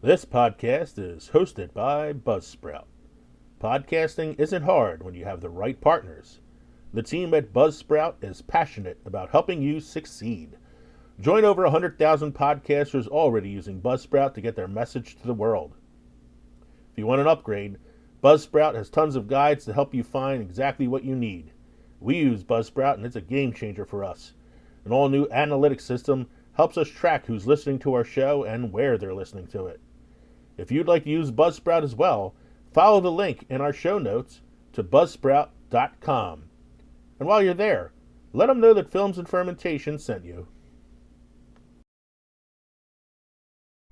This podcast is hosted by Buzzsprout. Podcasting isn't hard when you have the right partners. The team at Buzzsprout is passionate about helping you succeed. Join over 100,000 podcasters already using Buzzsprout to get their message to the world. If you want an upgrade, Buzzsprout has tons of guides to help you find exactly what you need. We use Buzzsprout and it's a game changer for us. An all-new analytics system helps us track who's listening to our show and where they're listening to it. If you'd like to use Buzzsprout as well, follow the link in our show notes to buzzsprout.com. And while you're there, let them know that Films and Fermentation sent you.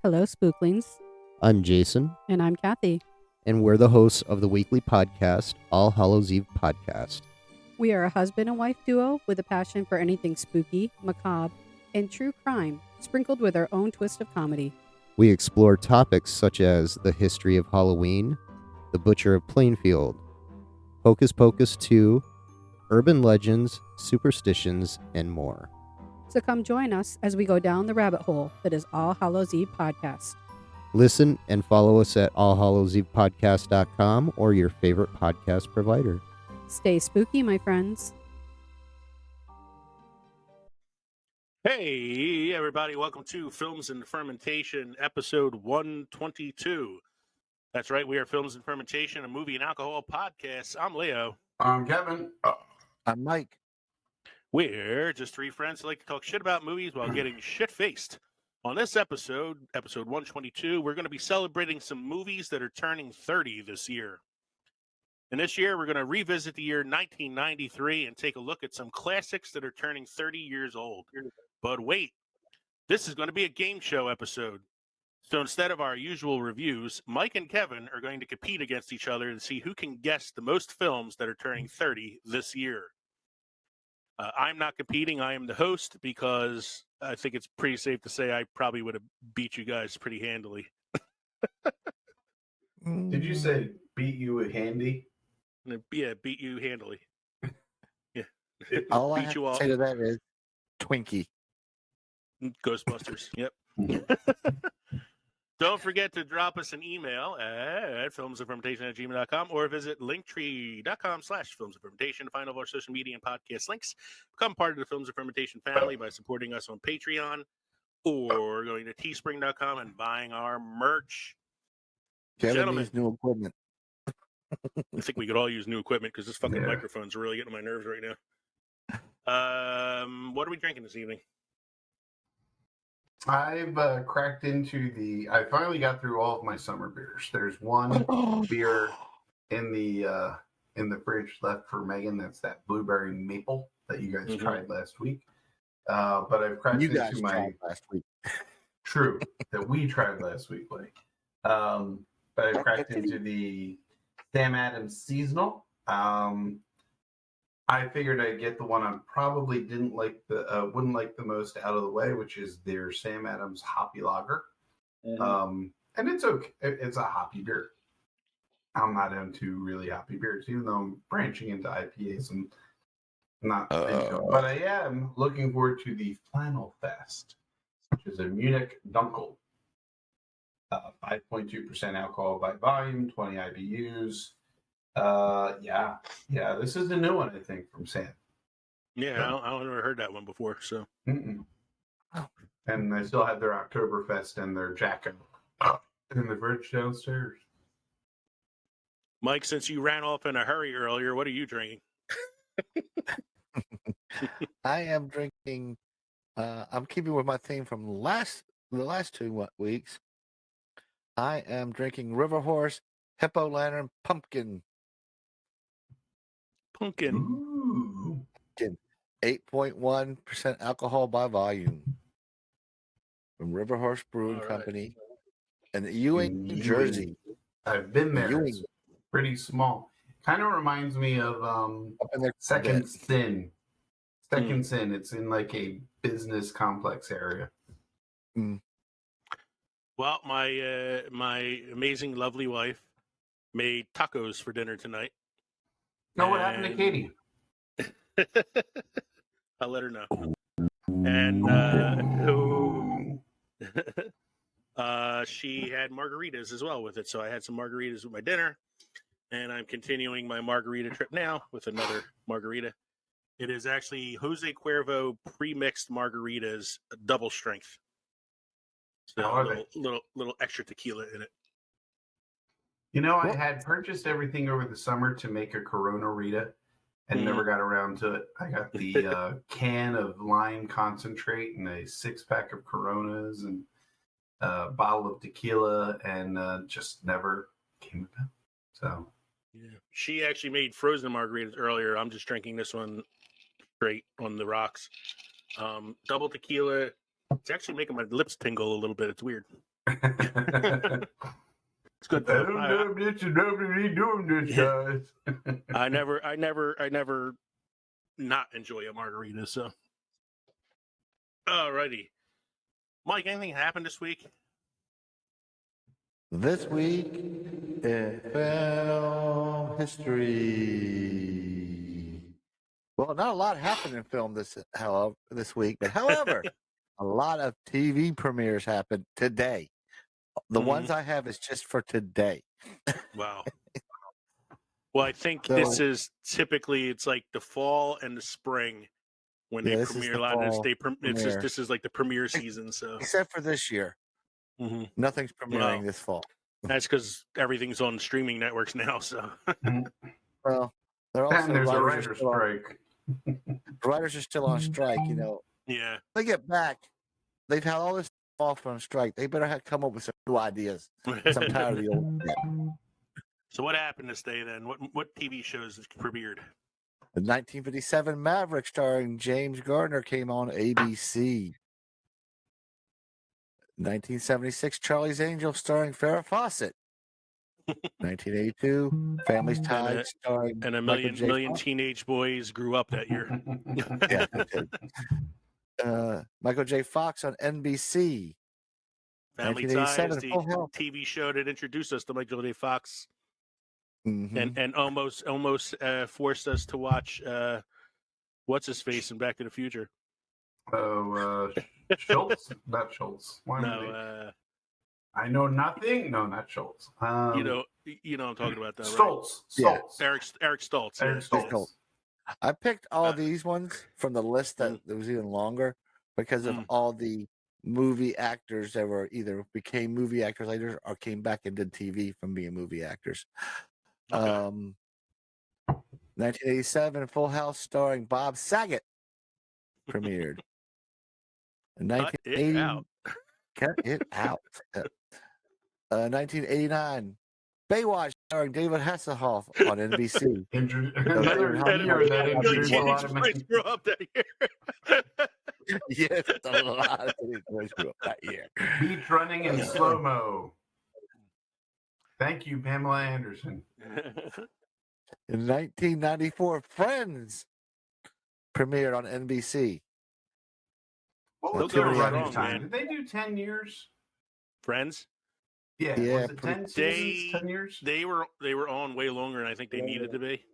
Hello, Spooklings. I'm Jason, And I'm Kathy. and we're the hosts of the weekly podcast, All Hallows Eve Podcast. We are a husband and wife duo with a passion for anything spooky, macabre, and true crime, sprinkled with our own twist of comedy. We explore topics such as the history of Halloween, the Butcher of Plainfield, Hocus Pocus 2, urban legends, superstitions, and more. So come join us as we go down the rabbit hole that is All Hallows Eve Podcast. Listen and follow us at allhallowsevepodcast.com or your favorite podcast provider. Stay spooky, my friends. Hey, everybody, welcome to Films and Fermentation, episode 122. That's right, we are Films and Fermentation, a movie and alcohol podcast. I'm Leo. I'm Kevin. I'm Mike. We're just three friends who like to talk shit about movies while getting shit-faced. On this episode 122, we're going to be celebrating some movies that are turning 30 this year. And this year, we're going to revisit the year 1993 and take a look at some classics that are turning 30 years old. But wait, this is going to be a game show episode. So instead of our usual reviews, Mike and Kevin are going to compete against each other to see who can guess the most films that are turning 30 this year. I'm not competing. I am the host because I think it's pretty safe to say I probably would have beat you guys pretty handily. Did you say beat you with handy? Yeah, beat you handily. Yeah. All I Beat have you to all. say to that is Twinkie. Ghostbusters. Yep. Don't forget to drop us an email at filmsoffermentation@gmail.com or visit linktree.com/filmsoffermentation to find all of our social media and podcast links. Become part of the Films of Fermentation family by supporting us on Patreon or going to teespring.com and buying our merch. Kevin Gentlemen. needs new equipment. I think we could all use new equipment because this fucking Yeah. microphone's really getting on my nerves right now. What are we drinking this evening? I've cracked into I finally got through all of my summer beers. There's one beer in the fridge left for Megan. That's that blueberry maple that you guys tried last week. But I've cracked You guys into my tried last week. true that we tried last week, Blake. But I've cracked into the Sam Adams seasonal. I figured I'd get the one I probably wouldn't like the most out of the way, which is their Sam Adams Hoppy Lager. And it's okay. It's a hoppy beer. I'm not into really hoppy beers, even though I'm branching into IPAs and not into them. But I am looking forward to the Flannel Fest, which is a Munich Dunkel. 5.2% alcohol by volume, 20 IBUs. Yeah, this is the new one, I think, from Sam. Yeah, I don't ever heard that one before. So, And I still have their Oktoberfest and their Jacko in the fridge downstairs. Mike, since you ran off in a hurry earlier, what are you drinking? I am drinking. I'm keeping with my theme from the last 2 weeks. I am drinking River Horse Hippo Lantern Pumpkin. Pumpkin. Ooh. 8.1% alcohol by volume from River Horse Brewing All right. Company in Ewing, New Jersey. I've been there. Ewing. It's pretty small. Kind of reminds me of Up in there. Second Sin. Second Sin. It's in like a business complex area. Well, my amazing, lovely wife made tacos for dinner tonight. No, what happened to Katie? I'll let her know. And She had margaritas as well with it, so I had some margaritas with my dinner, and I'm continuing my margarita trip now with another margarita. It is actually Jose Cuervo pre-mixed margaritas, double strength. So How are little extra tequila in it. I had purchased everything over the summer to make a Corona Rita and never got around to it. I got the can of lime concentrate and a 6-pack of Coronas and a bottle of tequila, and just never came about. So, yeah, she actually made frozen margaritas earlier. I'm just drinking this one straight on the rocks. Double tequila. It's actually making my lips tingle a little bit. It's weird. It's good though. Nobody doing this, guys. I never not enjoy a margarita. So, alrighty, Mike. Anything happened this week? This week in film history. Well, not a lot happened in film this week, but however, a lot of TV premieres happened today. The ones I have is just for today. Wow. Well, I think this is typically it's like the fall and the spring when they premiere a lot of this. This is like the premiere season. So except for this year, nothing's premiering this fall. That's because everything's on streaming networks now. So well, there's a writer's strike. Writers are still on strike. Yeah. They get back. They've had all this off on strike. They better come up with some new ideas. I'm tired of the old shit. So what happened this day then? What TV shows premiered? The 1957 Maverick starring James Garner came on ABC. 1976 Charlie's Angels starring Farrah Fawcett. 1982 Family's Ties starring and a million teenage boys grew up that year. Yeah. Michael J. Fox on NBC. Family Ties, the TV show that introduced us to Michael J. Fox, and almost forced us to watch what's his face in Back to the Future. Oh, Schultz, not Schultz. I know nothing. No, not Schultz. You know I'm talking about that, Stoltz. Right? Eric Stoltz. Eric Stoltz. I picked all these ones from the list that was even longer because of all the movie actors that were either became movie actors later or came back and did TV from being movie actors. 1987 Full House starring Bob Saget premiered. 1980 Cut it out. 1989 Baywatch starring David Hasselhoff on NBC. Another year that introduced a lot of men. Grew up that year. Yes, a lot of boys grew up that year. Beach running in slow-mo. Thank you, Pamela Anderson. In 1994, Friends premiered on NBC. What was their running time? Did they do 10 years? Friends? Yeah. Was it 10 seasons, 10 years? They were on way longer than I think they needed to be.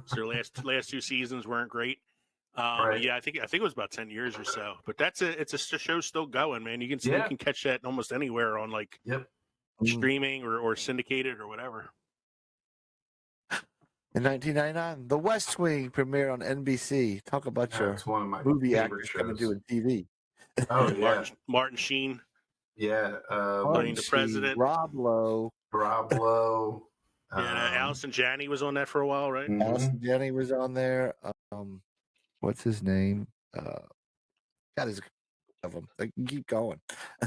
So their last two seasons weren't great. Right. Yeah, I think it was about 10 years or so. But it's a show still going, man. You can catch that almost anywhere on streaming or syndicated or whatever. In 1999, The West Wing premiered on NBC. Talk about your one of my movie actors coming doing TV. Oh yeah, Martin Sheen. Yeah, playing the president. Rob Lowe. Yeah, Allison Janney was on that for a while, right? Allison Janney was on there. What's his name? God, there's of them. They can keep going.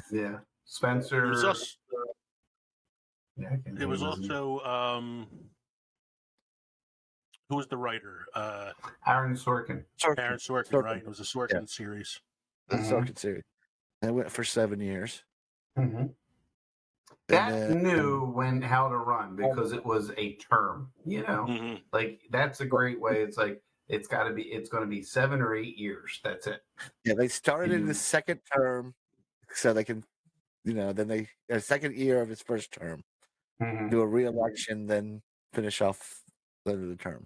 Yeah, Spencer. It was also who was the writer? Aaron Sorkin. Aaron Sorkin, right? It was a Sorkin series. The Sorkin series. And it went for 7 years. That knew how to run because it was a term. Like that's a great way. It's like it's going to be 7 or 8 years. That's it. Yeah, they started in the second term, so they can, then a second year of his first term, do a re-election, then finish off the end of the term.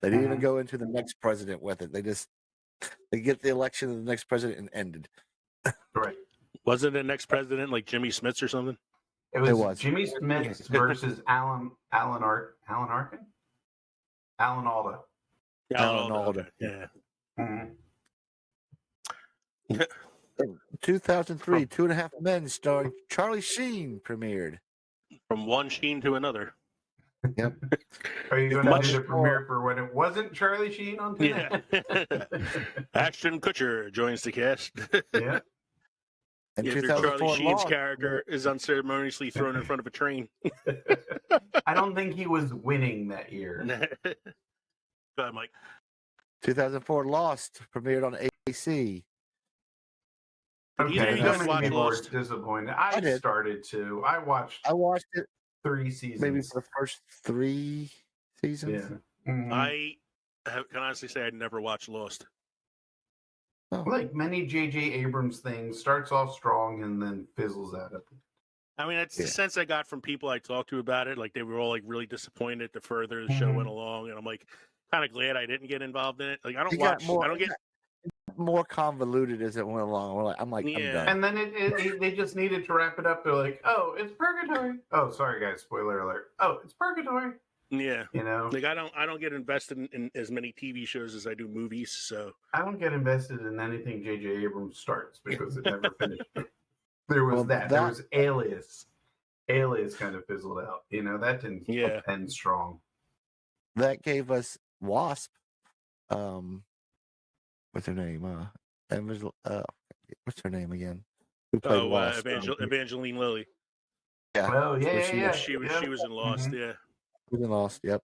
They didn't even go into the next president with it. They get the election of the next president and ended. Right. Wasn't the next president like Jimmy Smits or something? It was, It was. Jimmy Smith versus Alan Alda. Alan Alda, Alda, okay, yeah. Mhm. 2003, Two and a Half Men starring Charlie Sheen premiered. From one Sheen to another. Yep. Are you going to Much do the premiere for when it wasn't Charlie Sheen on Yeah. TV? Ashton Kutcher joins the cast. Yeah. And After 2004 Charlie Sheen's Lost. character is unceremoniously thrown in front of a train. I don't think he was winning that year. Go ahead, Mike. 2004 Lost premiered on AC. Did either of you guys watch people were Lost? disappointed. I I did. started to. I watched I watched it 3 seasons. maybe for the first 3 seasons. Yeah. Mhm. I can honestly say I'd never watched Lost. Like many J.J. Abrams things, starts off strong and then fizzles out. I mean, that's the Yeah. sense I got from people I talked to about it. Like, they were all like really disappointed the further the show went along, and I'm like, kind of glad I didn't get involved in it. Like, I don't It got watch. more- I don't get. More convoluted as it went along. I'm like, I'm Yeah. done. And then they just needed to wrap it up. They're like, oh, it's purgatory. Oh, sorry guys, spoiler alert. Oh, it's purgatory. Yeah. You know, Like, I don't get invested in as many TV shows as I do movies. So I don't get invested in anything J.J. Abrams starts because it never finished. There was Well, that. There was Alias. Alias kind of fizzled out. You know, that didn't Yeah. end strong. That gave us Wasp. What's her name? What's her name again? Who played Wasp? Evangeline Lilly. Yeah. Oh, yeah, So yeah, She was yeah. she was in Lost. Mhm. Yeah. She was in Lost. Yep.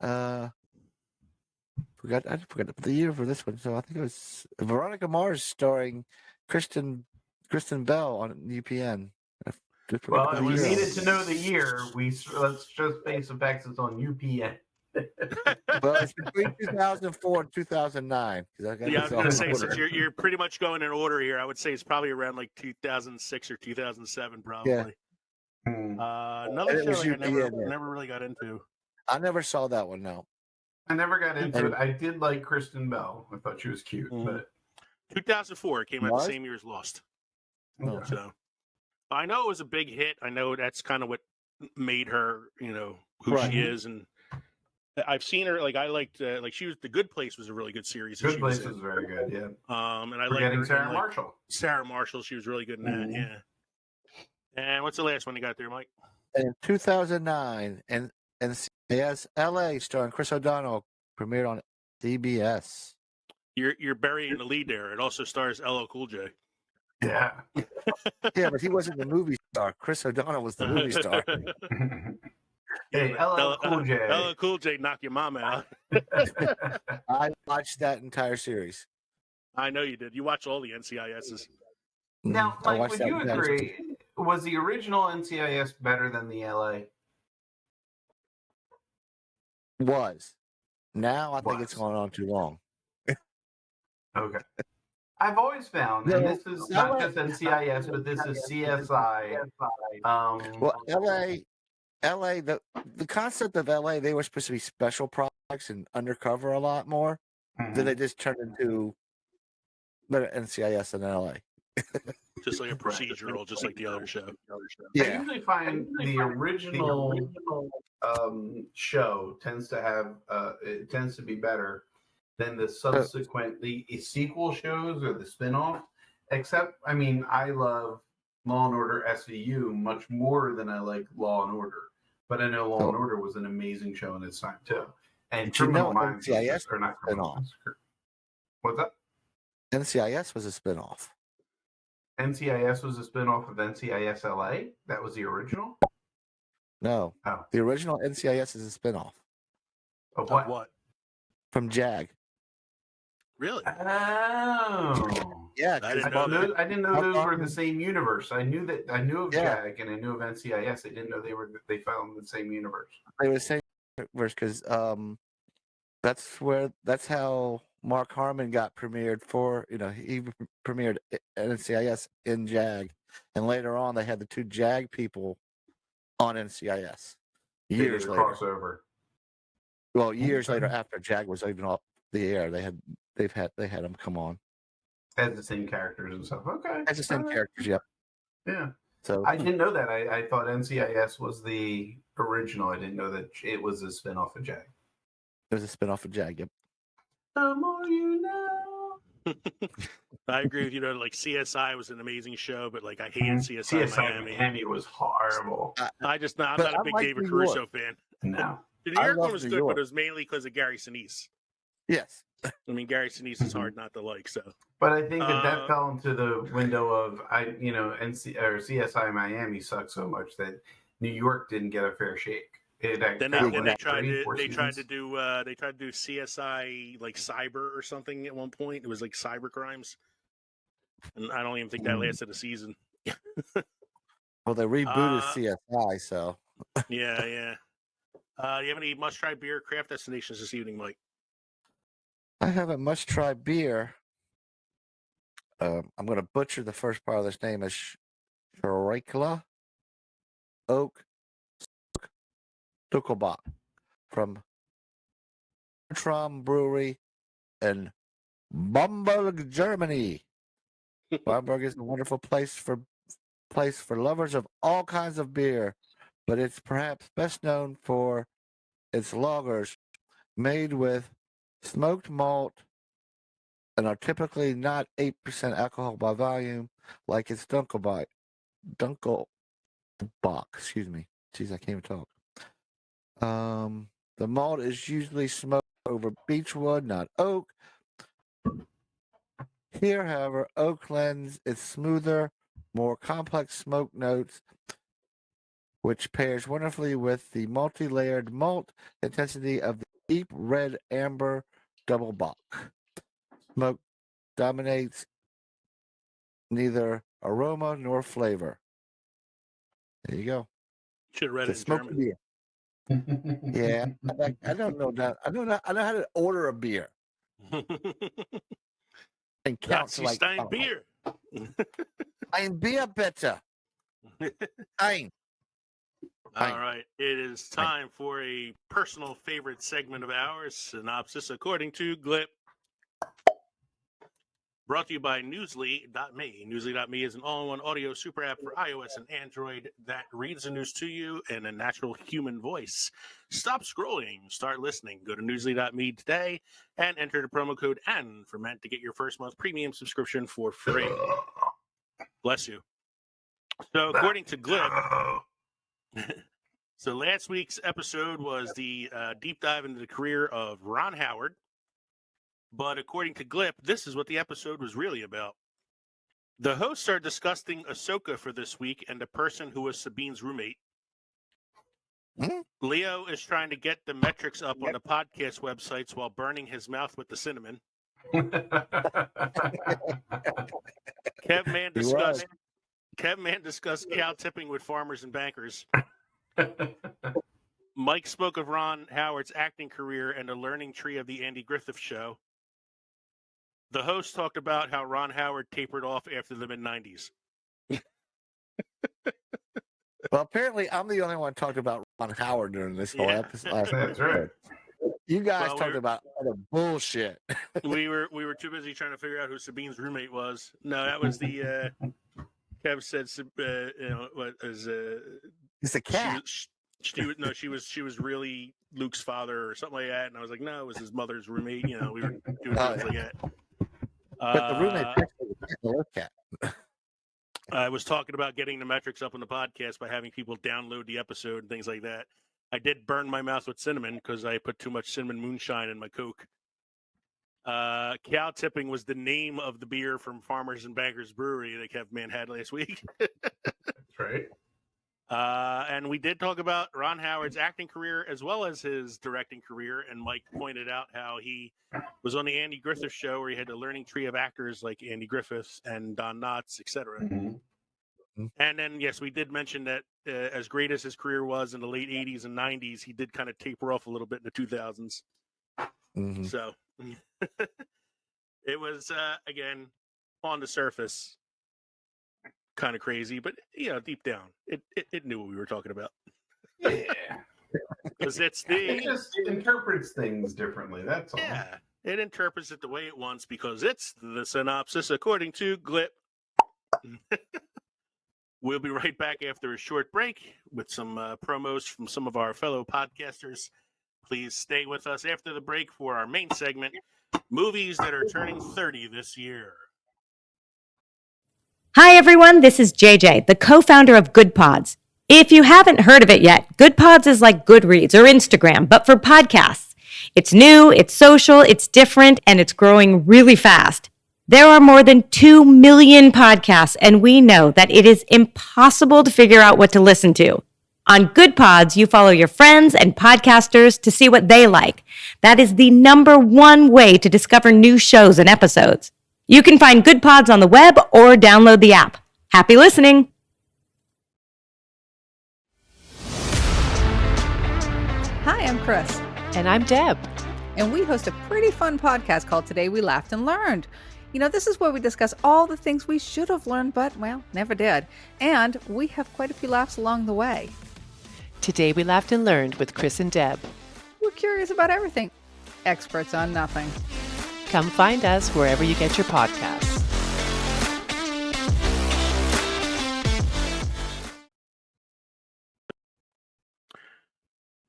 I forgot the year for this one. So I think it was Veronica Mars starring Kristen Bell on UPN. Well, if you year. needed to know the year, let's just face the facts. It's on UPN. Well, it's between 2004 and 2009. Yeah, I was gonna say, since you're pretty much going in order here, I would say it's probably around like 2006 or 2007, probably. Yeah. Another And it show was like I UPN, yeah. never really got into. I never saw that one. No. I never got into it. I did like Kristen Bell. I thought she was cute, but 2004, it came out What? the same year as Lost. Oh. So I know it was a big hit. I know that's kind of what made her, who Right. she is, and I've seen her. Like, I liked, she was The Good Place was a really good series. that Good she was Place in. was very good. Yeah. And I Forgetting liked her Sarah in, Marshall. Sarah Marshall, she was really good in that. Yeah. And what's the last one you got there, Mike? In 2009, and yes, LA starring Chris O'Donnell premiered on CBS. You're burying the lead there. It also stars LL Cool J. Yeah. Yeah, but he wasn't the movie star. Chris O'Donnell was the movie star. Hey, LL Cool J. LL Cool J knock your mama out. I watched that entire series. I know you did. You watch all the NCISs. Now, I Mike, watched would that you entire agree? Was the original NCIS better than the LA? Was. Now I think it's Was. going on too long. Okay. I've always found, and this is not just NCIS, but this is CSI. Well, LA, the concept of LA, they were supposed to be special projects and undercover a lot more. Then they just turned into better NCIS than LA. Just like a procedural, just like the other show. I Yeah. usually find the original show tends to be better than the subsequent the sequel shows or the spin-off. Except, I mean, I love Law and Order SVU much more than I like Law and Order. But I know Law and Order was an amazing show in its time too. And Did you know Criminal Minds NCIS are not Criminal Minds. What's that? NCIS was a spinoff. NCIS was a spin-off of NCIS LA? That was the original? No. Oh. The original NCIS is a spinoff Of Of what? what? from JAG. Really? Oh. Yeah. I 'cause didn't know that. I didn't know those were the same universe. I knew of Yeah. JAG and I knew of NCIS. I didn't know they fell in the same universe. They were saying because that's how Mark Harmon got premiered for. He premiered NCIS in JAG, and later on they had the two JAG people on NCIS They did years a later. crossover. Well, years later after JAG was even off the air, they had them come on. As the same characters and stuff. Okay. As the same characters, yep. Yeah. So I didn't know that. I thought NCIS was the original. I didn't know that it was a spinoff of Jag. there's a spinoff of Jag. Yep. The more you know. I agree with you. Like CSI was an amazing show, but like I hated CSI Miami. Miami was horrible. I'm not a big like David New Caruso York. fan. No. The New I York love one was New good, York. but it was mainly because of Gary Sinise. Yes. I mean, Gary Sinise is hard not to like. So, But I think that fell into the window of CSI Miami sucked so much that New York didn't get a fair shake. They tried to do CSI like cyber or something at one point. It was like cyber crimes, and I don't even think that lasted a season. Well, they rebooted CSI, so yeah. Do you have any must-try beer craft destinations this evening, Mike? I have a must-try beer. I'm going to butcher the first part of this name as Schreikla Oak Duckelbach from Tram Brewery in Bamberg, Germany. Bamberg is a wonderful place for lovers of all kinds of beer, but it's perhaps best known for its lagers made with smoked malt and are typically not 8% alcohol by volume like its Dunkelbach. Excuse me. Jeez, I can't even talk. The malt is usually smoked over beechwood, not oak. Here, however, oak lends its smoother, more complex smoke notes, which pairs wonderfully with the multi-layered malt intensity of the deep red amber double bock. Smoke dominates neither aroma nor flavor. There you go. Should have read it in German. Beer. Yeah, I don't know that. I know how to order a beer and count to like Stein beer. Ein Bier bitte. Ein. All right, it is time for a personal favorite segment of ours, Synopsis According to Glip. Brought to you by Newsly.me. Newsly.me is an all-in-one audio super app for iOS and Android that reads the news to you in a natural human voice. Stop scrolling, start listening. Go to Newsly.me today and enter the promo code ANFERMENT to get your first month premium subscription for free. Bless you. So according to Glip, so last week's episode was the deep dive into the career of Ron Howard. But according to Glip, this is what the episode was really about. The hosts are discussing Ahsoka for this week and the person who was Sabine's roommate. Leo is trying to get the metrics up on the podcast websites while burning his mouth with the cinnamon. Kevman discussed cow tipping with farmers and bankers. Mike spoke of Ron Howard's acting career and the learning tree of the Andy Griffith Show. The host talked about how Ron Howard tapered off after the mid-90s. Well, apparently I'm the only one talking about Ron Howard during this whole episode. That's right. You guys talked about other bullshit. we were too busy trying to figure out who Sabine's roommate was. No, that was the Kev said what is It's a cat. She was really Luke's father or something like that, and I was like, no, it was his mother's roommate. We were doing things like that. But the roommate actually was a cat. I was talking about getting the metrics up on the podcast by having people download the episode and things like that. I did burn my mouth with cinnamon because I put too much cinnamon moonshine in my Coke. Cow tipping was the name of the beer from Farmers and Bankers Brewery that Kevman had last week. That's right. And we did talk about Ron Howard's acting career as well as his directing career. And Mike pointed out how he was on the Andy Griffith Show where he had a learning tree of actors like Andy Griffith and Don Knotts, etc. Mm-hmm. And then, yes, we did mention that as great as his career was in the late 80s and 90s, he did kind of taper off a little bit in the 2000s. Mm-hmm. So it was, again, on the surface, kind of crazy, but deep down, it knew what we were talking about. Yeah, because it just interprets things differently. That's all. Yeah, It interprets it the way it wants because it's the synopsis according to Glip. We'll be right back after a short break with some promos from some of our fellow podcasters. Please stay with us after the break for our main segment, movies that are turning 30 this year. Hi, everyone. This is JJ, the co-founder of Good Pods. If you haven't heard of it yet, Good Pods is like Goodreads or Instagram, but for podcasts. It's new, it's social, it's different, and it's growing really fast. There are more than 2 million podcasts, and we know that it is impossible to figure out what to listen to. On Good Pods, you follow your friends and podcasters to see what they like. That is the #1 way to discover new shows and episodes. You can find Good Pods on the web or download the app. Happy listening! Hi, I'm Chris. And I'm Deb. And we host a pretty fun podcast called Today We Laughed and Learned. You know, this is where we discuss all the things we should have learned, but, well, never did. And we have quite a few laughs along the way. Today we laughed and learned with Chris and Deb. We're curious about everything. Experts on nothing. Come find us wherever you get your podcasts.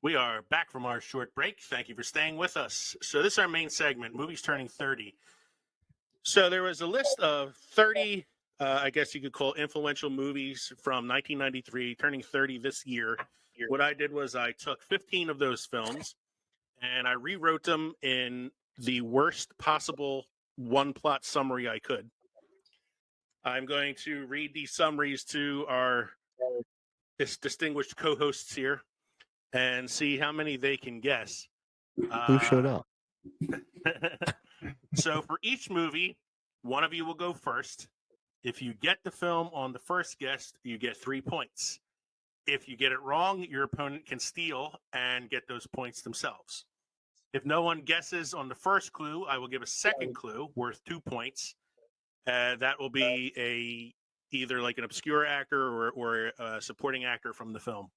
We are back from our short break. Thank you for staying with us. So this is our main segment, movies turning 30. So there was a list of 30, I guess you could call influential movies from 1993, turning 30 this year. What I did was I took 15 of those films and I rewrote them in the worst possible one-plot summary I could. I'm going to read these summaries to our distinguished co-hosts here and see how many they can guess. Who showed up? So for each movie, one of you will go first. If you get the film on the first guess, you get 3 points. If you get it wrong, your opponent can steal and get those points themselves. If no one guesses on the first clue, I will give a second clue worth 2 points. That will be either like an obscure actor or a supporting actor from the film.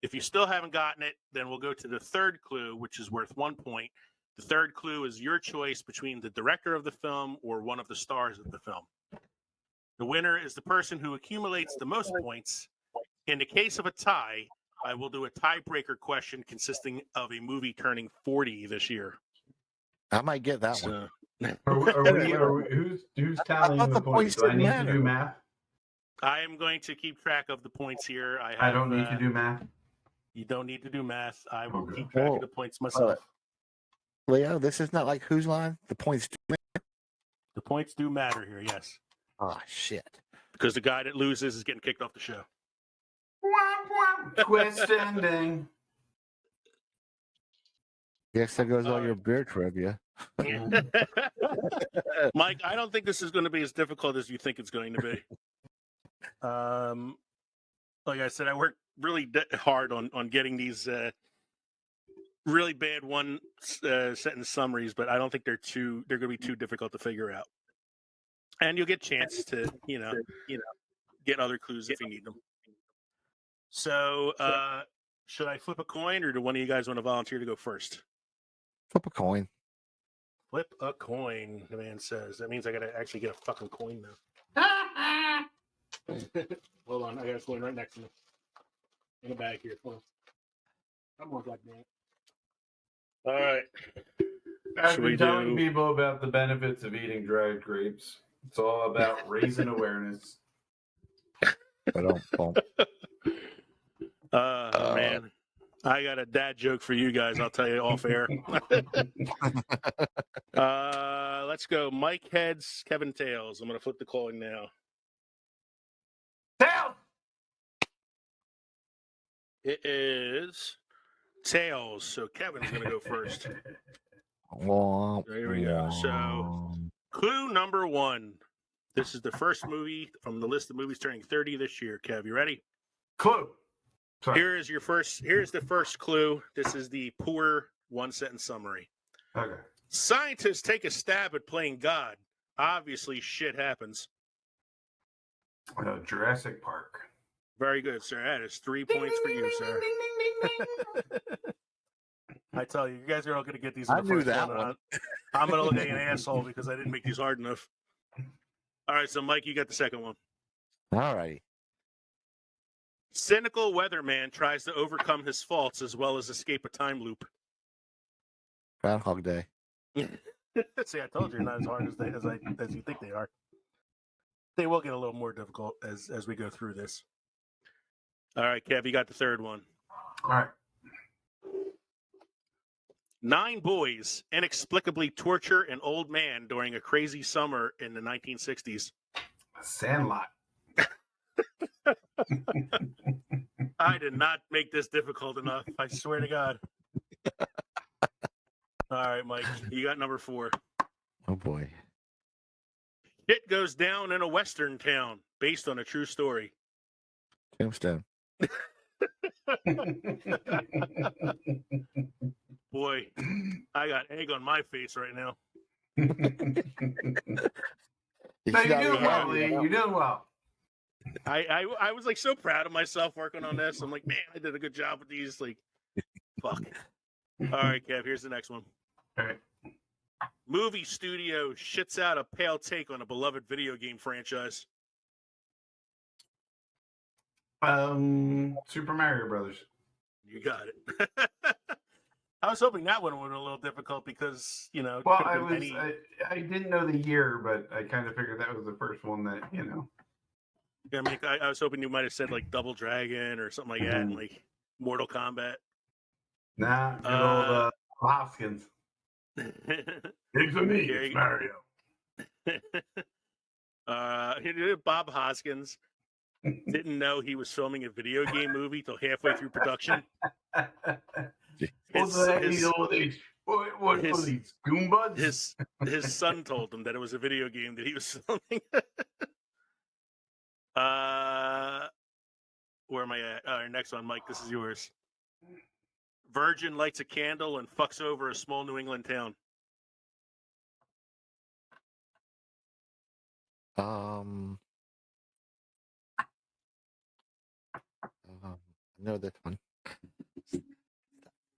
If you still haven't gotten it, then we'll go to the third clue, which is worth 1 point. The third clue is your choice between the director of the film or one of the stars of the film. The winner is the person who accumulates the most points. In the case of a tie, I will do a tiebreaker question consisting of a movie turning 40 this year. I might get that one. Who's tallying the points? Do I need to do math? I am going to keep track of the points here. I don't need to do math. You don't need to do math. I will keep track of the points myself. Leo, this is not like Whose Line? The points do matter? The points do matter here, yes. Oh, shit. Because the guy that loses is getting kicked off the show. Twist ending. Yes, there goes all your beer trivia. Mike, I don't think this is going to be as difficult as you think it's going to be. Like I said, I worked really hard on getting these really bad one sentence summaries, but I don't think they're going to be too difficult to figure out. And you'll get a chance to, get other clues if you need them. So, should I flip a coin, or do one of you guys want to volunteer to go first? Flip a coin. Flip a coin, the man says. That means I got to actually get a fucking coin now. Hold on, I got a coin right next to me. In the bag here. Hold on. I'm more like that. All right. I've been telling people about the benefits of eating dried grapes. It's all about raising awareness. Man, I got a dad joke for you guys. I'll tell you off air. Let's go. Mike heads, Kevin tails. I'm going to flip the coin now. Tails! It is tails. So Kevin's going to go first. There we go. So clue number 1. This is the first movie from the list of movies turning 30 this year. Kev, you ready? Clue. Sorry. Here's the first clue. This is the poor one-sentence summary. Okay. Scientists take a stab at playing God. Obviously, shit happens. Jurassic Park. Very good, sir. That is 3 points for you, sir. I tell you, you guys are all going to get these in I the knew first that one. one. I'm going to look like an asshole because I didn't make these hard enough. All right, so Mike, you got the second one. All right. Cynical weatherman tries to overcome his faults as well as escape a time loop. Groundhog Day. See, I told you, not as hard as you think they are. They will get a little more difficult as we go through this. All right, Kev, you got the third one. All right. 9 boys inexplicably torture an old man during a crazy summer in the 1960s. Sandlot. I did not make this difficult enough. I swear to God. All right, Mike, you got number 4. Oh boy. Shit goes down in a western town based on a true story. Tombstone. Boy, I got egg on my face right now. No, you're doing well, Lee. You're doing well. I was like so proud of myself working on this. I'm like, man, I did a good job with these. Like, fuck. All right, Kev, here's the next one. All right. Movie studio shits out a pale take on a beloved video game franchise. Super Mario Brothers. You got it. I was hoping that one would be a little difficult because, you know, Well, I didn't know the year, but I kind of figured that was the first one that, you know. I mean, I was hoping you might have said like Double Dragon or something like that, and like Mortal Kombat. Nah, good old Hoskins. It's a me, it's Mario. Bob Hoskins didn't know he was filming a video game movie till halfway through production. What are these Goombas? His son told him that it was a video game that he was filming. Where am I at? All right, next one, Mike. This is yours. Virgin lights a candle and fucks over a small New England town. I know this one.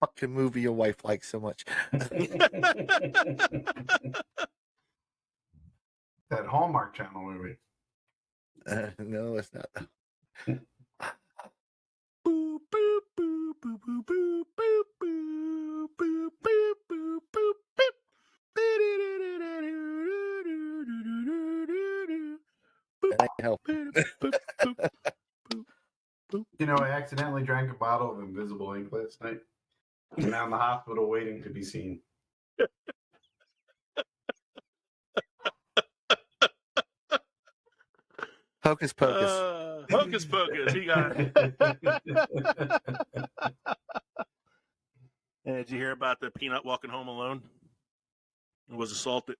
Fucking movie your wife likes so much. That Hallmark Channel movie. No, it's not. Boop, boop, boop, boop, boop, boop, boop, boop, boop, boop, boop, boop, boop. That ain't help. You know, I accidentally drank a bottle of invisible ink last night. I'm now in the hospital waiting to be seen. Hocus Pocus. Hocus Pocus. He got it. And did you hear about the peanut walking home alone? It was assaulted.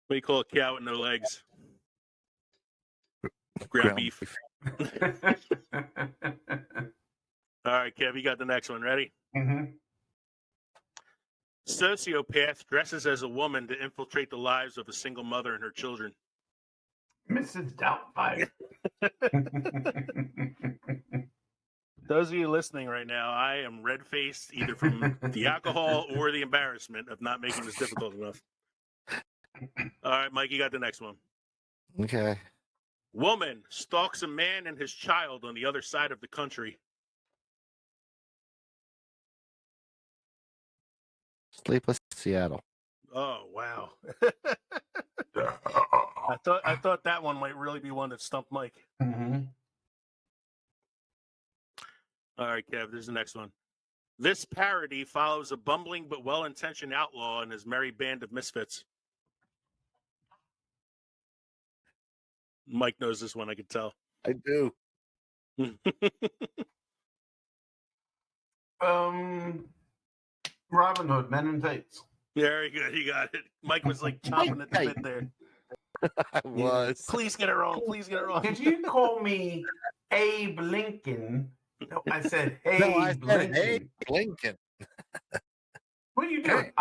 What do you call a cow with no legs? Ground beef. All right, Kev, you got the next one. Ready? Mm-hmm. Sociopath dresses as a woman to infiltrate the lives of a single mother and her children. Mrs. Doubtfire. Those of you listening right now, I am red-faced either from the alcohol or the embarrassment of not making this difficult enough. All right, Mike, you got the next one. Okay. Woman stalks a man and his child on the other side of the country. Sleepless Seattle. Oh, wow. I thought that one might really be one that stumped Mike. Mm-hmm. All right, Kev, there's the next one. This parody follows a bumbling but well-intentioned outlaw and his merry band of misfits. Mike knows this one, I could tell. I do. Robin Hood, Men in Tights. Very good, you got it. Mike was like chomping at the bit there. I was. Please get it wrong. Please get it wrong. Did you call me Abe Lincoln? No, I said, hey, No, I said, Lincoln. hey, Lincoln. What are you doing?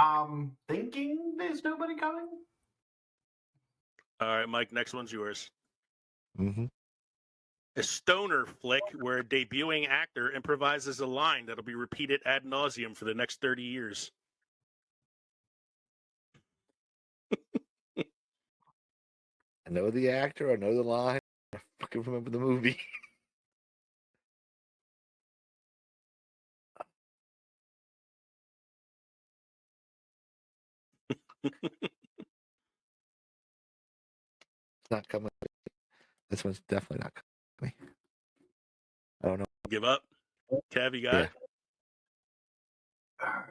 Thinking there's nobody coming? All right, Mike, next one's yours. Mm-hmm. A stoner flick where a debuting actor improvises a line that'll be repeated ad nauseum for the next 30 years. I know the actor. I know the line. I fucking remember the movie. It's not coming. This one's definitely not coming. I don't know. Give up? Kev, you got Yeah.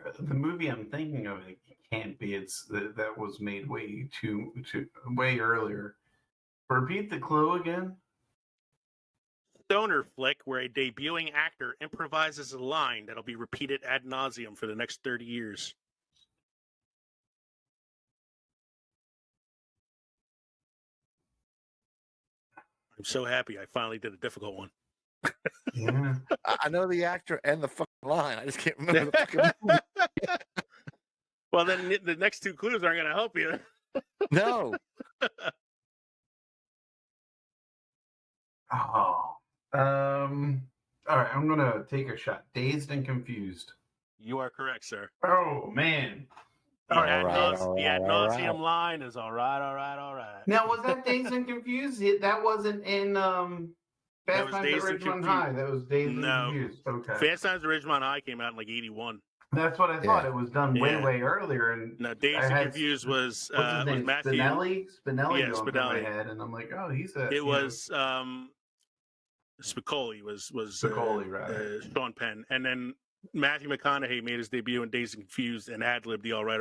it? The movie I'm thinking of, it can't be. That was made way way earlier. Repeat the clue again. Stoner flick where a debuting actor improvises a line that'll be repeated ad nauseum for the next 30 years. I'm so happy I finally did a difficult one. Yeah. I know the actor and the fucking line. I just can't remember the fucking movie. Well, then the next two clues aren't going to help you. No. Oh. All right, I'm gonna take a shot. Dazed and Confused. You are correct, sir. Oh man. The All ad right. nauseum line is all right. Now was that Dazed and Confused? That wasn't in Fast was Times at Dazed and Ridgemont Confused. High. That was Dazed and No. Confused. Okay. Fast Times at Ridgemont High came out in like 81. That's what I thought. Yeah. It was done Yeah. way earlier. And No, Dazed and Confused was what's his name? Matthew. Spinelli Yeah, going through Spinelli. my head, and I'm like, oh, he's a. It was Spicoli was Spicoli, rather. Sean Penn, and then Matthew McConaughey made his debut in Dazed and Confused and ad-libbed the all right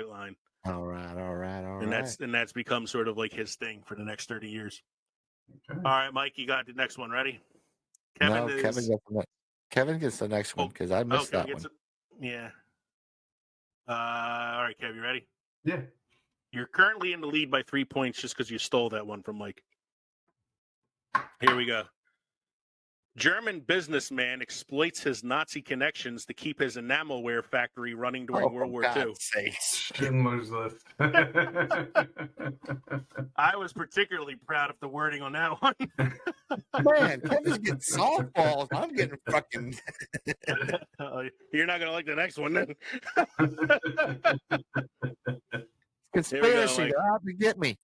line. All right. And that's become sort of like his thing for the next 30 years. Okay. All right, Mike, you got the next one ready? Kevin gets the next one because I missed that one. Yeah. All right, Kev, you ready? Yeah. You're currently in the lead by 3 points just because you stole that one from Mike. Here we go. German businessman exploits his Nazi connections to keep his enamelware factory running during World War II. Schindler's List. I was particularly proud of the wording on that one. Man, Kevin's getting softballs. I'm getting fucking. You're not going to like the next one then. Conspiracy. Mike. They're out to get me.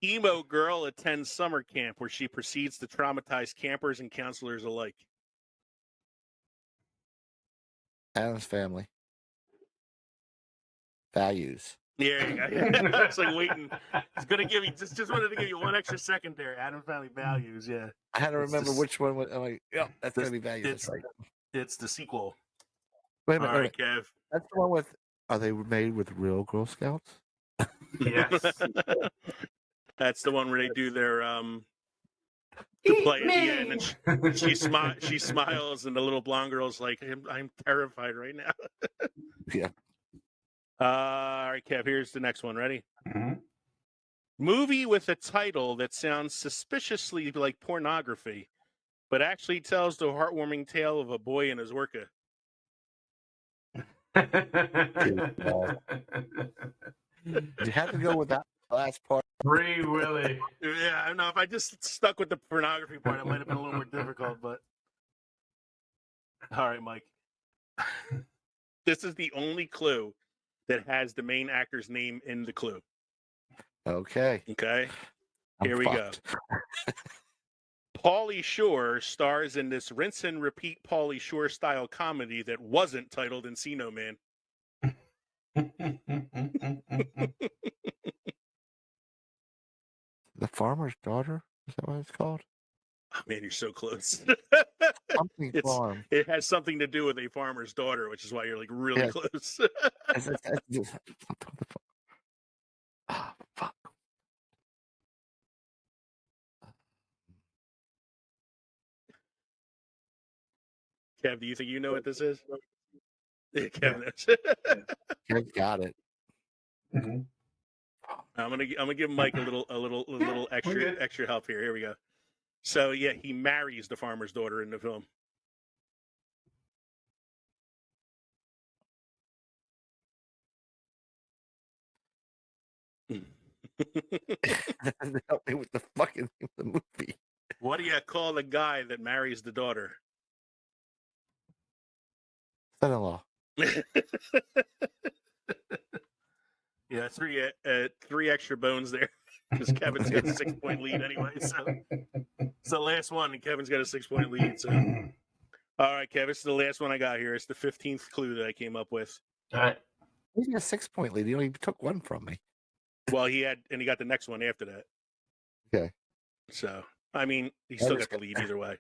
Emo girl attends summer camp where she proceeds to traumatize campers and counselors alike. Adam's Family. Values. Yeah, you go. It's like waiting. It's gonna give you just wanted to give you one extra second there. Adam's Family Values. Yeah. I had to remember which one. I'm like, yeah, that's gonna be Values. It's right. It's the sequel. Wait a minute. All right, Kev. That's the one with. Are they made with real Girl Scouts? Yes. That's the one where they do their to play at the end, and she smiles, and the little blonde girl's like, "I'm terrified right now." Yeah. All right, Kev. Here's the next one. Ready? Mm-hmm. Movie with a title that sounds suspiciously like pornography, but actually tells the heartwarming tale of a boy and his worker. You have to go with that last part. Free Willy. Yeah, I don't know. If I just stuck with the pornography part, it might have been a little more difficult, but. All right, Mike. This is the only clue that has the main actor's name in the clue. Okay. Okay. Here we fucked. go. Pauly Shore stars in this rinse and repeat Pauly Shore style comedy that wasn't titled Encino Man. The Farmer's Daughter? Is that what it's called? Oh, man, you're so close. Something farm. It has something to do with a farmer's daughter, which is why you're like really Yeah. close. Oh, fuck. Kev, do you think you know what this is? Kev knows. Kev got it. Mm-hmm. I'm gonna give Mike a little extra help here. Here we go. So yeah, he marries the farmer's daughter in the film. Help me with the fucking name of the movie. What do you call the guy that marries the daughter? Son-in-law. Yeah, three extra bones there because Kevin's got a 6-point lead anyway. So it's the last one, and Kevin's got a 6-point lead. So, all right, Kevin, it's the last one I got here. It's the 15th clue that I came up with. All right. He's got a 6-point lead. He only took one from me. Well, he got the next one after that. Okay. So, I mean, he still got the lead either way.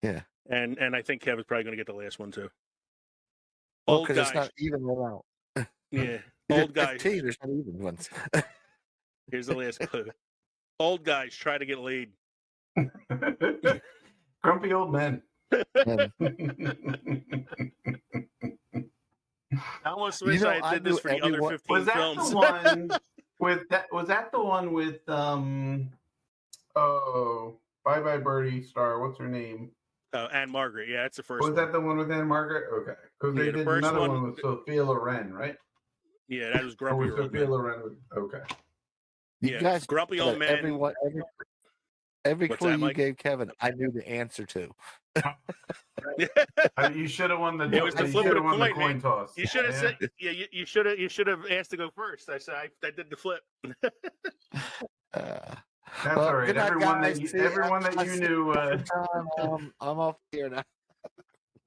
Yeah. And I think Kevin's probably going to get the last one too. Well, Old because guy. it's not even out. Yeah. Old guy. 15, there's not even ones. Here's the last clue. Old guys try to get laid. Grumpy old men. And, I almost wish I did this for the other 15 was that films. the one with that? Was that the one with Oh, Bye Bye Birdie star? What's her name? Oh, Anne Margaret. Yeah, that's the first Was one. that the one with Anne Margaret? Okay, because Yeah, they the did first another one- one with Sophia Loren, right? Yeah, that was Or Grumpy was Old Sophia Man. Loren? Okay. you Yeah, guys, Grumpy Old Man. every What's clue that, you Mike? gave Kevin, I knew the answer to. You should have won the. It was the you flip of should the have won the coin, coin man. toss. You should have said, yeah, you should have asked to go first. I said I did the flip. That's all right. good night, Everyone guys. that See, everyone that you knew, I'm off here now.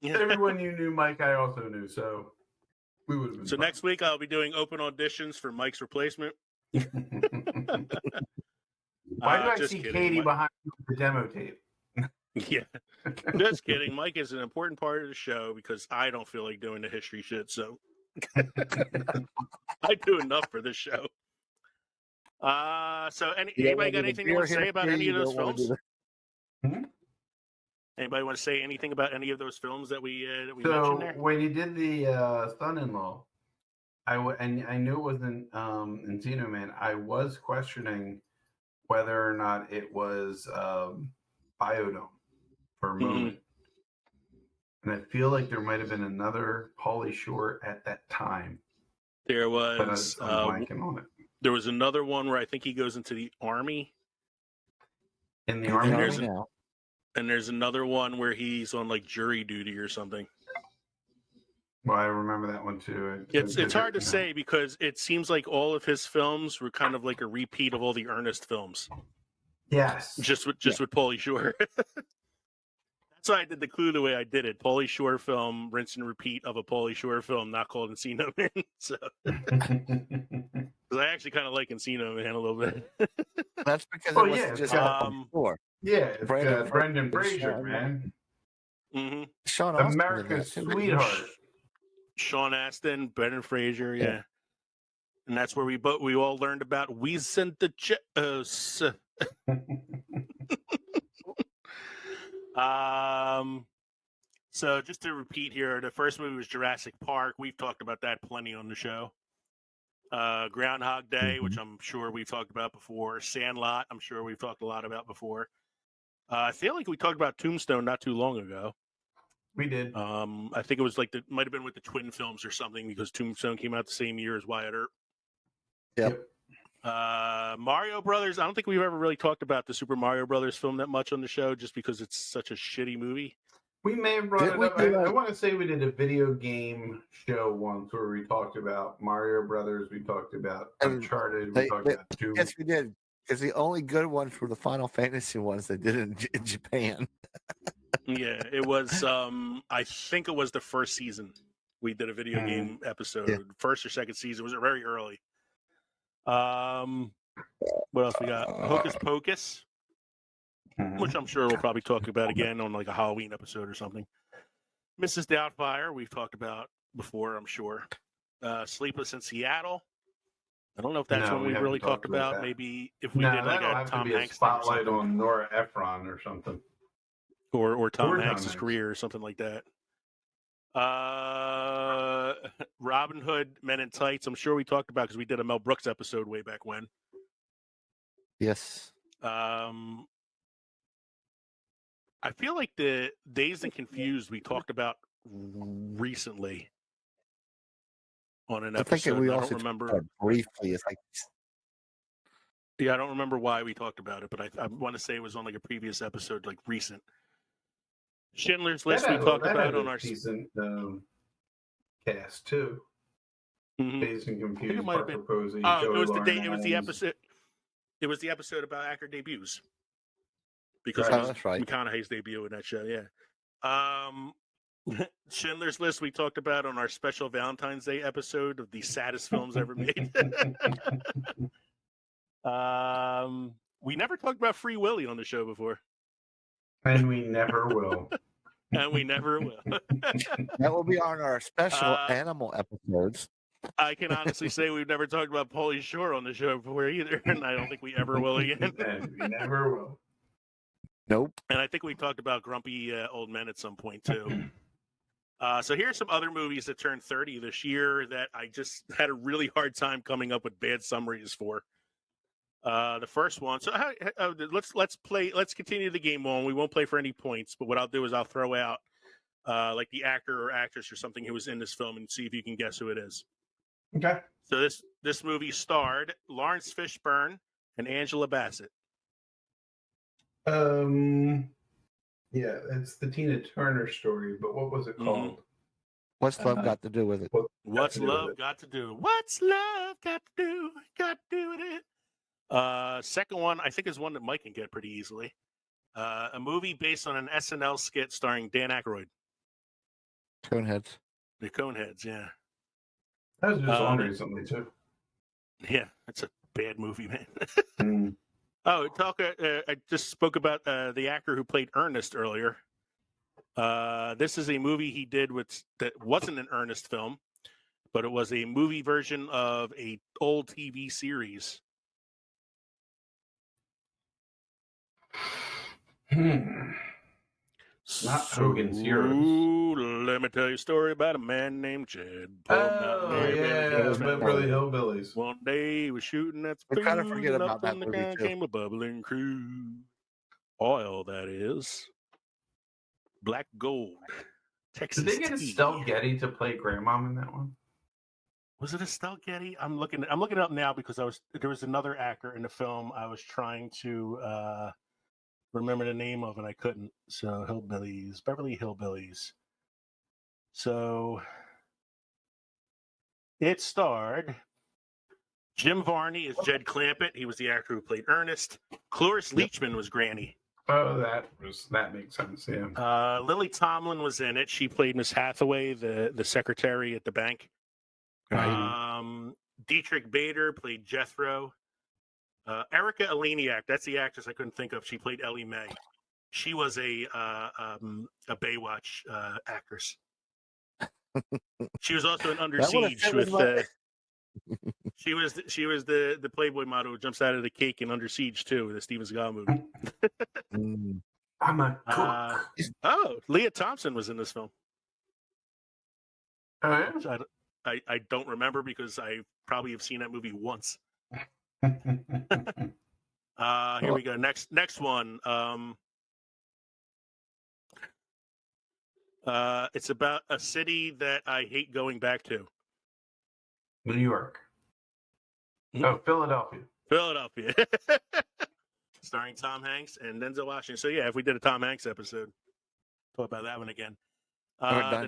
everyone you knew, Mike, I also knew. So we would have been. So next week I'll be doing open auditions for Mike's replacement. Why do I just see kidding. Katie behind the demo tape? Yeah, just kidding. Mike is an important part of the show because I don't feel like doing the history shit. So I do enough for this show. So anybody got anything they want to say about any of those films? Anybody want to say anything about any of those films that we mentioned there? When you did the son-in-law, and I knew it wasn't Encino Man. I was questioning whether or not it was Biodome for a moment, and I feel like there might have been another Pauly Shore at that time. There But was I'm blanking on it. there was another one where I think he goes into the army. In the And army. there's And there's another one where he's on like jury duty or something. Well, I remember that one too. It's hard to say because it seems like all of his films were kind of like a repeat of all the Ernest films. Yes. Just with Pauly Shore. That's why I did the clue the way I did it. Pauly Shore film, rinse and repeat of a Pauly Shore film, not called Encino Man. So, because I actually kind of like Encino Man a little bit. That's because Oh, it was yeah, just Before. Yeah, it's Brendan Brendan Fraser, Fraser, man. Mm-hmm. Sean Austin in America's that, too. sweetheart. Sean Astin, Brendan Fraser, yeah. And that's where we all learned about We Sent the Cheos. So just to repeat here, the first movie was Jurassic Park. We've talked about that plenty on the show. Groundhog Day, which I'm sure we've talked about before. Sandlot, I'm sure we've talked a lot about before. I feel like we talked about Tombstone not too long ago. We did. I think it was like might have been with the twin films or something because Tombstone came out the same year as Wyatt Earp. Yep. Mario Brothers. I don't think we've ever really talked about the Super Mario Brothers film that much on the show, just because it's such a shitty movie. We may have brought it up. I want to say we did a video game show once where we talked about Mario Brothers. We talked about Uncharted. We talked about Doom. Yes, we did. Because the only good ones were the Final Fantasy ones they did in Japan. Yeah, it was. I think it was the first season we did a video game episode. Yeah. First or second season. It was very early. What else we got? Hocus Pocus, which I'm sure we'll probably talk about again on like a Halloween episode or something. Mrs. Doubtfire, we've talked about before, I'm sure. Sleepless in Seattle. I don't know if that's one we really talked about. that. Maybe if we did like a Tom Hanks thing or spotlight something. on Nora Ephron or something. Or Tom Or Hanks' Tom Hanks. career or something like that. Robin Hood, Men in Tights. I'm sure we talked about because we did a Mel Brooks episode way back when. Yes. I feel like the Dazed and Confused we talked about recently on an I think episode. we I also don't remember. talked about it briefly. It's like Yeah, I don't remember why we talked about it, but I want to say it was on like a previous episode, like recent. Schindler's List we talked about on our decent cast too. Dazed and Confused, Parker Posey, Joey Lauren it was the episode. It was the episode about actor debuts because that's right. McConaughey's debut in that show. Yeah. Schindler's List we talked about on our special Valentine's Day episode of the saddest films ever made. We never talked about Free Willy on the show before. And we never will. And we never will. That will be on our special animal episodes. I can honestly say we've never talked about Pauly Shore on the show before either, and I don't think we ever will again. And we never will. Nope. And I think we talked about Grumpy Old Men at some point too. So here's some other movies that turned 30 this year that I just had a really hard time coming up with bad summaries for. The first one. So let's continue the game on. We won't play for any points, but what I'll do is I'll throw out like the actor or actress or something who was in this film and see if you can guess who it is. Okay. So this movie starred Lawrence Fishburne and Angela Bassett. Yeah, it's the Tina Turner story, but what was it called? What's love got to do with it? What's love got to do? What's love got to do? Got to do with it. Second one, I think, is one that Mike can get pretty easily. A movie based on an SNL skit starring Dan Aykroyd. Coneheads. The Coneheads, yeah. That was just on recently too. Yeah, that's a bad movie, man. Oh, I just spoke about the actor who played Ernest earlier. This is a movie he did that wasn't an Ernest film, but it was a movie version of a old TV series. Not Hogan's Heroes. Let me tell you a story about a man named Jed. Beverly Hillbillies. One day he was shooting at spoon, kind of forget about that and the movie, guy too. came a bubbling crew. Oil, that is. Black gold. Texas Did they get tea. Estelle Getty to play Grandmom in that one? Was it Estelle Getty? I'm looking it up now because there was another actor in the film I was trying to remember the name of and I couldn't. So Beverly Hillbillies. So it starred Jim Varney as Jed Clampett. He was the actor who played Ernest. Cloris Leachman was Granny. Oh, that makes sense. Yeah. Lily Tomlin was in it. She played Miss Hathaway, the secretary at the bank. Dietrich Bader played Jethro. Erica Eleniak, that's the actress I couldn't think of. She played Ellie Mae. She was a Baywatch actress. She was also in Under Siege with. She was the Playboy model who jumps out of the cake in Under Siege too, the Steven Seagal movie. I'm a cook. Leah Thompson was in this film. Oh, yeah? I don't remember because I probably have seen that movie once. Here we go. Next one. It's about a city that I hate going back to. New York. Oh, Philadelphia. Philadelphia. Starring Tom Hanks and Denzel Washington. So yeah, if we did a Tom Hanks episode, talk about that one again. The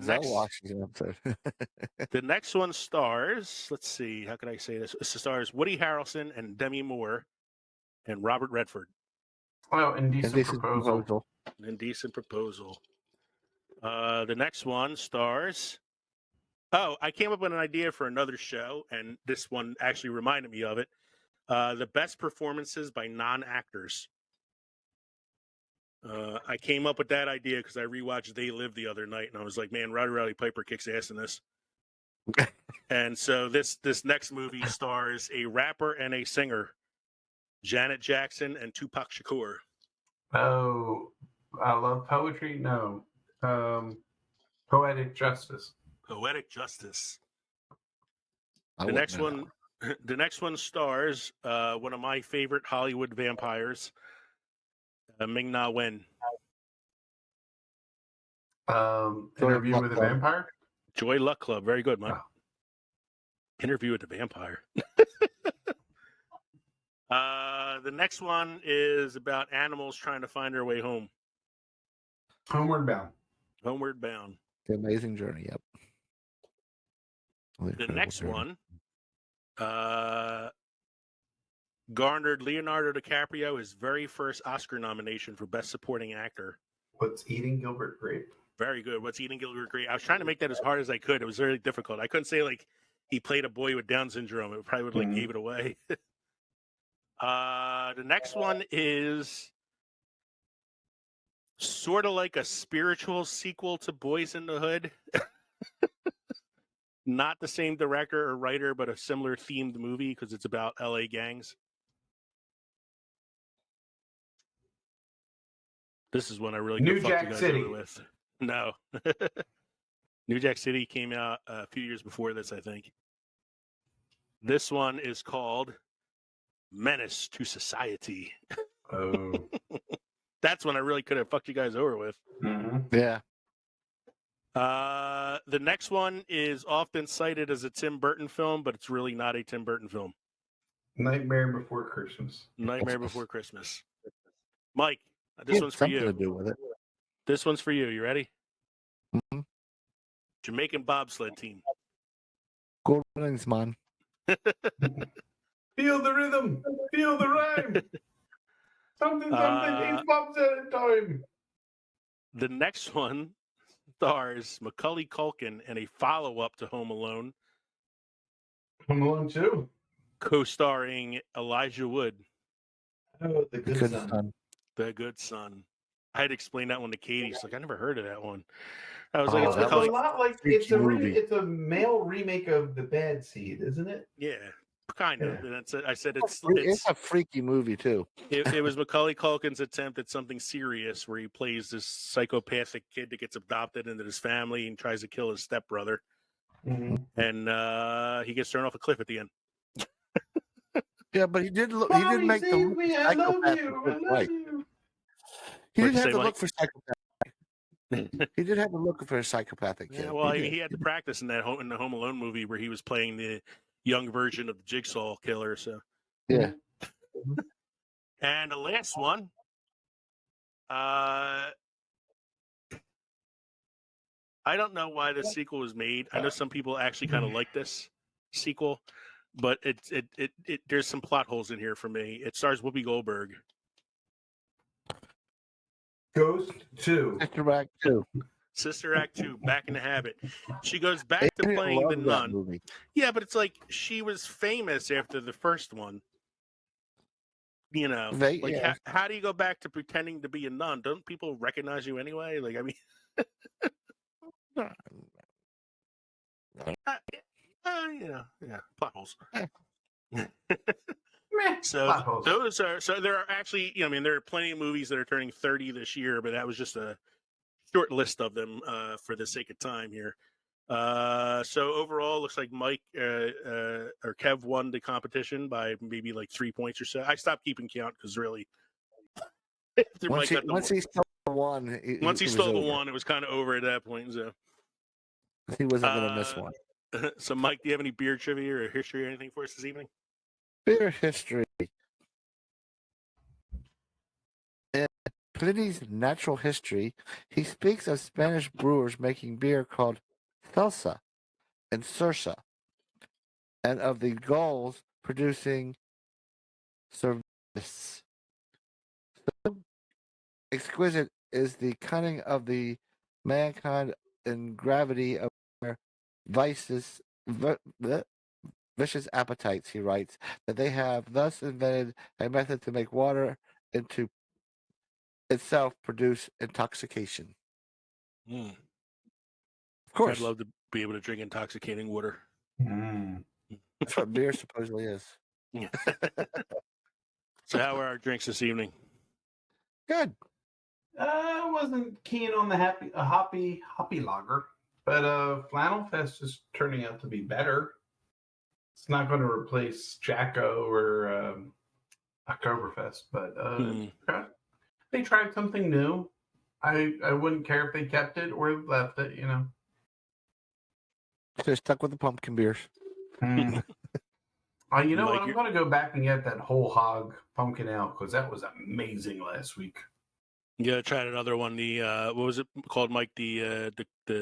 next one stars, let's see, how can I say this? It stars Woody Harrelson and Demi Moore and Robert Redford. Oh, Indecent Proposal. Indecent Proposal. The next one stars... Oh, I came up with an idea for another show, and this one actually reminded me of it. The best performances by non-actors. I came up with that idea because I rewatched They Live the other night, and I was like, man, Roddy Piper kicks ass in this. And so this next movie stars a rapper and a singer, Janet Jackson and Tupac Shakur. Oh, I love poetry? No. Poetic Justice. Poetic Justice. The next one stars one of my favorite Hollywood vampires, Ming-Na Wen. Interview with a Vampire? Joy Luck Club. Very good, man. Wow. The next one is about animals trying to find their way home. Homeward Bound. Homeward Bound. The Amazing Journey. Yep. The next one garnered Leonardo DiCaprio his very first Oscar nomination for Best Supporting Actor. What's Eating Gilbert Grape? Very good. What's Eating Gilbert Grape? I was trying to make that as hard as I could. It was very difficult. I couldn't say like he played a boy with Down syndrome. It probably would like gave it away. The next one is sort of like a spiritual sequel to Boys in the Hood. Not the same director or writer, but a similar themed movie because it's about LA gangs. This is one I really New fuck Jack you guys City. over with. No. New Jack City came out a few years before this, I think. This one is called Menace to Society. Oh. That's one I really could have fucked you guys over with. Mm-hmm. Yeah. The next one is often cited as a Tim Burton film, but it's really not a Tim Burton film. Nightmare Before Christmas. Nightmare Before Christmas. Mike, this one's for something you. to do with it. This one's for you. You ready? Mm-hmm. Jamaican bobsled team. Good runnings, man. Feel the rhythm. Feel the rhyme. Something, each bob's at a time. The next one stars Macaulay Culkin in a follow-up to Home Alone. Home Alone 2. Co-starring Elijah Wood. Oh, the good son. The Good Son. I had to explain that one to Katie. She's like, I never heard of that one. I was Oh, like, it's It's a Macaulay. lot like Freaky movie. it's a male remake of The Bad Seed, isn't it? Yeah, kind of. Yeah. And that's it. I said It's it's a freaky movie too. it was Macaulay Culkin's attempt at something serious where he plays this psychopathic kid that gets adopted into his family and tries to kill his stepbrother. Mm-hmm. And he gets thrown off a cliff at the end. Yeah, but he did look. He did make the look for psychopath look right. He What'd did you have say, the Mike? look for psychopath. He did have the look for a psychopathic kid. Yeah, well, he had to practice in the Home Alone movie where he was playing the young version of the Jigsaw killer. So Yeah. And the last one, I don't know why this sequel was made. I know some people actually kind of like this sequel, but it there's some plot holes in here for me. It stars Whoopi Goldberg. Ghost 2. Sister Act 2. Sister Act 2, Back in the Habit. She goes back to playing the nun. Movie. Yeah, but it's like she was famous after the first one. You know, how do you go back to pretending to be a nun? Don't people recognize you anyway? Like, I mean, plot holes. So those are there are actually, there are plenty of movies that are turning 30 this year, but that was just a short list of them for the sake of time here. So overall, looks like Mike or Kev won the competition by maybe like 3 points or so. I stopped keeping count because really, once he stole the one, once he stole the one, it was kind of over at that point. So he wasn't going to miss one. So, Mike, do you have any beer trivia or history or anything for us this evening? Beer history. In Pliny's Natural History, he speaks of Spanish brewers making beer called Celsa and Sursa, and of the Gauls producing Cervus. So exquisite is the cunning of the mankind and gravity of their vices, vicious appetites, he writes, that they have thus invented a method to make water into itself produce intoxication. Mm. Of course. I'd love to be able to drink intoxicating water. Mm. That's what beer supposedly is. So how are our drinks this evening? Good. I wasn't keen on the hoppy lager, but Flannel Fest is turning out to be better. It's not going to replace Jacko or Oktoberfest, but they tried something new. I wouldn't care if they kept it or left it, So stuck with the pumpkin beers. Mm. You know Mike, what? I'm going to go back and get that whole hog pumpkin ale because that was amazing last week. you gotta try another one. The what was it called, Mike? The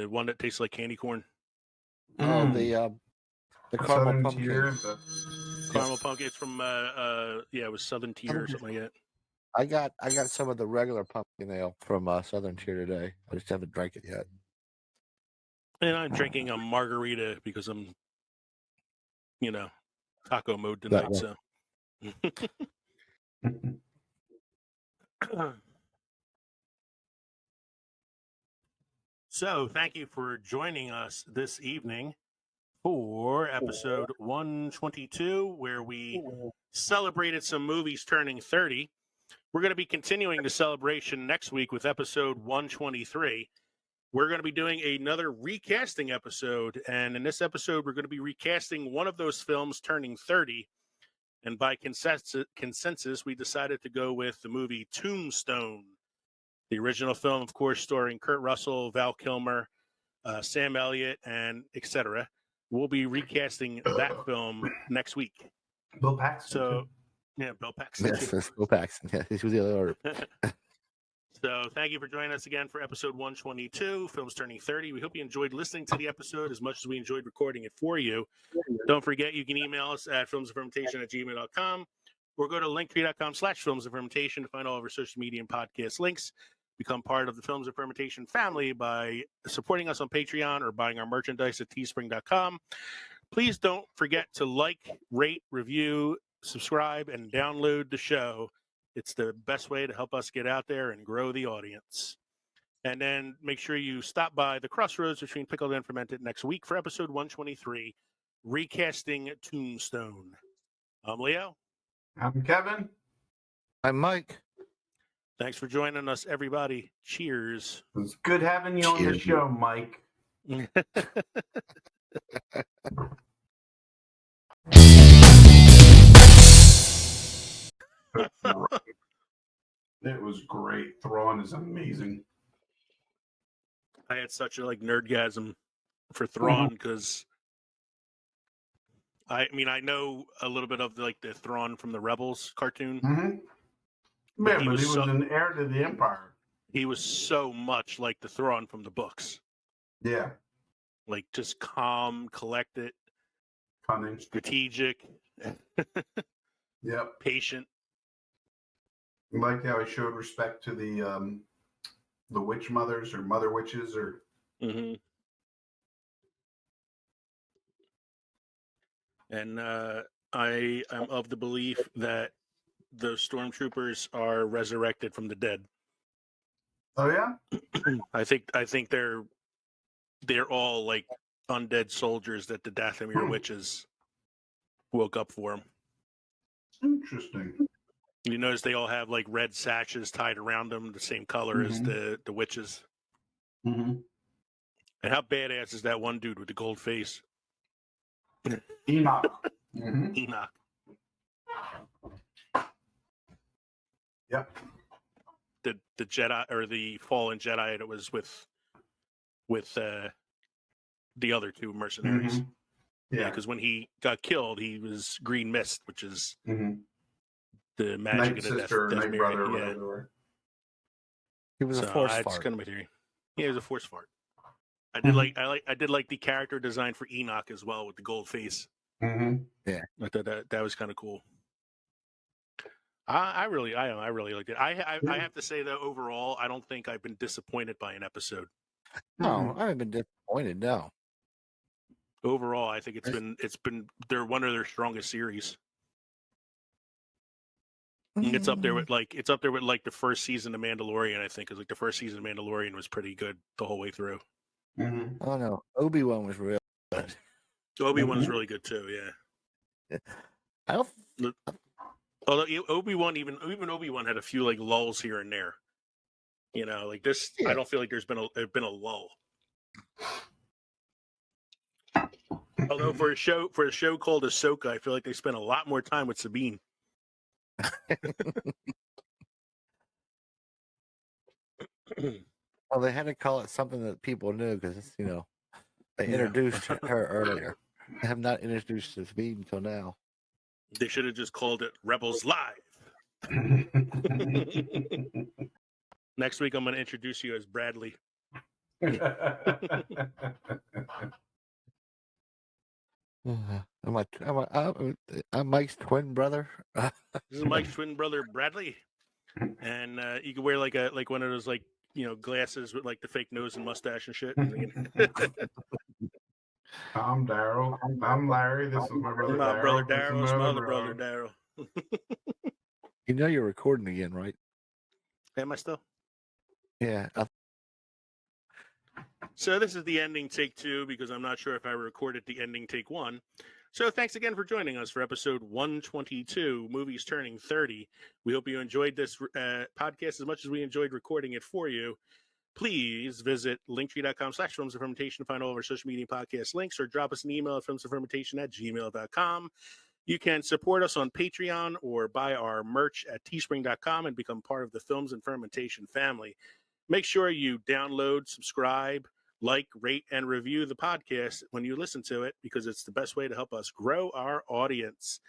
one that tastes like candy corn. Oh, the caramel Southern pumpkin. Tier. Caramel pumpkin. It's from it was Southern Tier or something like that. I got some of the regular pumpkin ale from Southern Tier today. I just haven't drank it yet. And I'm drinking a margarita because I'm, taco mode tonight. So. So, thank you for joining us this evening for episode 122, where we celebrated some movies turning 30. We're going to be continuing the celebration next week with episode 123. We're going to be doing another recasting episode, and in this episode, we're going to be recasting one of those films turning 30. And by consensus, we decided to go with the movie Tombstone. The original film, of course, starring Kurt Russell, Val Kilmer, Sam Elliott, and etc. We'll be recasting that film next week. Bill Paxton. So, yeah, Bill Paxton. Yes, Bill Paxton. Yeah, he was the other order. So, thank you for joining us again for episode 122, Films Turning 30. We hope you enjoyed listening to the episode as much as we enjoyed recording it for you. Don't forget, you can email us at filmsoffermentation@gmail.com or go to linktree.com/filmsoffermentation to find all of our social media and podcast links. Become part of the Films of Fermentation family by supporting us on Patreon or buying our merchandise at teespring.com. Please don't forget to like, rate, review, subscribe, and download the show. It's the best way to help us get out there and grow the audience. And then make sure you stop by the crossroads between Pickled and Fermented next week for episode 123, Recasting Tombstone. I'm Leo. I'm Kevin. I'm Mike. Thanks for joining us, everybody. Cheers. It was good having you on the show, Mike. It was great. Thrawn is amazing. I had such a nerdgasm for Thrawn because I know a little bit of the Thrawn from the Rebels cartoon. Mm-hmm. Yeah, but he was an heir to the Empire. He was so much like the Thrawn from the books. Yeah. Just calm, collected, cunning, strategic. Yep. Patient. I liked how he showed respect to the witch mothers or mother witches or. Mm-hmm. And I am of the belief that those stormtroopers are resurrected from the dead. Oh yeah? I think they're all undead soldiers that the Dathomir witches woke up for them. Interesting. You notice they all have red sashes tied around them, the same color as the witches. Mm-hmm. And how badass is that one dude with the gold face? Enoch. Mm-hmm. Enoch. Yep. The Jedi or the fallen Jedi that was with the other two mercenaries. Mm-hmm. Yeah, because when he got killed, he was green mist, which is the magic Night of the sister, Night brother, or yeah. whatever. He was a force That's fart. kind of my theory. Yeah, he was a force fart. I did like the character design for Enoch as well with the gold face. Mm-hmm. Yeah, I thought that was kind of cool. I really liked it. I have to say though, overall, I don't think I've been disappointed by an episode. No, I haven't been disappointed. No. Overall, I think it's been they're one of their strongest series. It's up there with the first season of Mandalorian. I think because the first season of Mandalorian was pretty good the whole way through. Mm-hmm. Oh no, Obi-Wan was real good. Obi-Wan's really good too. Yeah. I don't. Although Obi-Wan, even Obi-Wan had a few lulls here and there. This, Yeah. I don't feel like there's been a lull. Although for a show called Ahsoka, I feel like they spent a lot more time with Sabine. Well, they had to call it something that people knew because they introduced her earlier. They have not introduced Sabine until now. They should have just called it Rebels Live. Next week, I'm going to introduce you as Bradley. I'm Mike's twin brother. This is Mike's twin brother, Bradley. And you can wear like one of those glasses with like the fake nose and mustache and shit. I'm Daryl. I'm Larry. This is my brother My Daryl. brother This is Daryl. It's my my other other brother Daryl. You know you're recording again, right? Am I still? Yeah. So this is the ending take 2 because I'm not sure if I recorded the ending take 1. So thanks again for joining us for episode 122, Movies Turning 30. We hope you enjoyed this podcast as much as we enjoyed recording it for you. Please visit linktree.com/filmsoffermentation to find all of our social media podcast links, or drop us an email at filmsoffermentation@gmail.com. You can support us on Patreon or buy our merch at teespring.com and become part of the Films and Fermentation family. Make sure you download, subscribe, like, rate, and review the podcast when you listen to it, because it's the best way to help us grow our audience.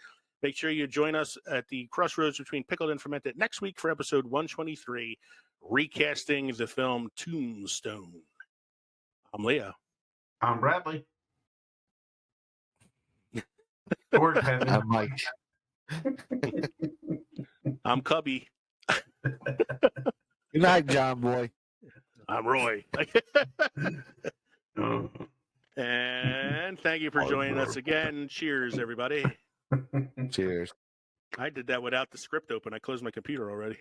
Make sure you join us at the crossroads between Pickled and Fermented next week for episode 123, recasting the film Tombstone. I'm Leo. I'm Bradley. Or Kevin. I'm Mike. I'm Cubby. Good night, John Boy. I'm Roy. And thank you for joining us again. Cheers, everybody. Cheers. I did that without the script open. I closed my computer already.